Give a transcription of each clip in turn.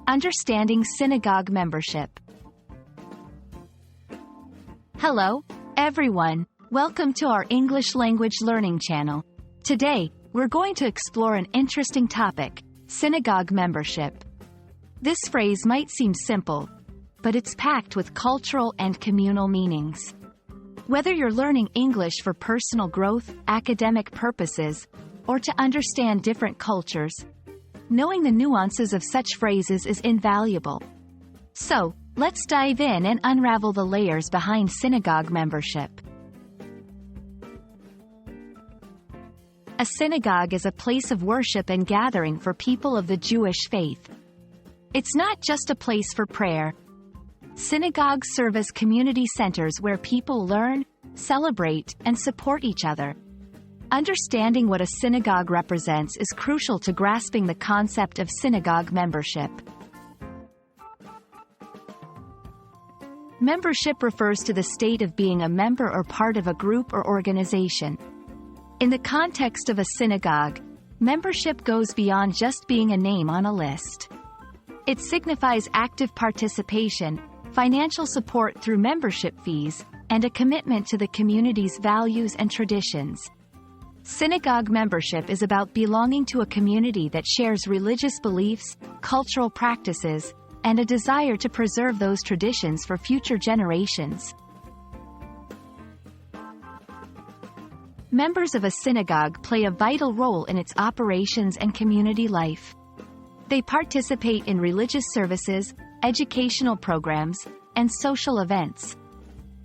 Understanding Synagogue Membership. Hello, everyone. Welcome to our English language learning channel. Today, we're going to explore an interesting topic, synagogue membership. This phrase might seem simple, but it's packed with cultural and communal meanings. Whether you're learning English for personal growth, academic purposes, or to understand different cultures, knowing the nuances of such phrases is invaluable. So, let's dive in and unravel the layers behind synagogue membership. A synagogue is a place of worship and gathering for people of the Jewish faith. It's not just a place for prayer. Synagogues serve as community centers where people learn, celebrate, and support each other. Understanding what a synagogue represents is crucial to grasping the concept of synagogue membership. Membership refers to the state of being a member or part of a group or organization. In the context of a synagogue, membership goes beyond just being a name on a list. It signifies active participation, financial support through membership fees, and a commitment to the community's values and traditions. Synagogue membership is about belonging to a community that shares religious beliefs, cultural practices, and a desire to preserve those traditions for future generations. Members of a synagogue play a vital role in its operations and community life. They participate in religious services, educational programs, and social events.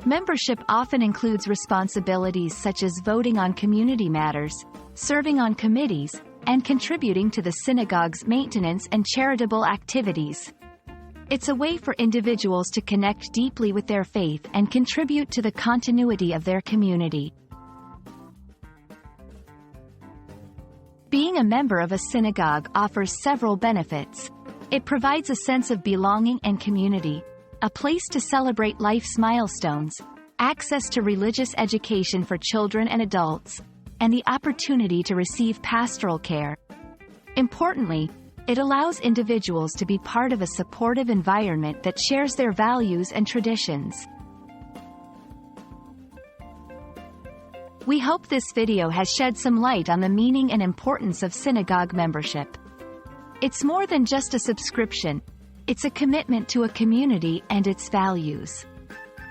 Membership often includes responsibilities such as voting on community matters, serving on committees, and contributing to the synagogue's maintenance and charitable activities. It's a way for individuals to connect deeply with their faith and contribute to the continuity of their community. Being a member of a synagogue offers several benefits. It provides a sense of belonging and community, a place to celebrate life's milestones, access to religious education for children and adults, and the opportunity to receive pastoral care. Importantly, it allows individuals to be part of a supportive environment that shares their values and traditions. We hope this video has shed some light on the meaning and importance of synagogue membership. It's more than just a subscription. It's a commitment to a community and its values.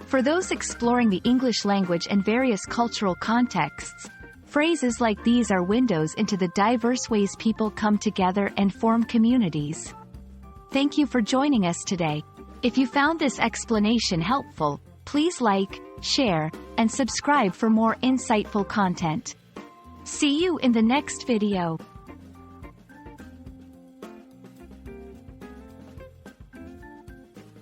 For those exploring the English language and various cultural contexts, phrases like these are windows into the diverse ways people come together and form communities. Thank you for joining us today. If you found this explanation helpful, please like, share, and subscribe for more insightful content. See you in the next video.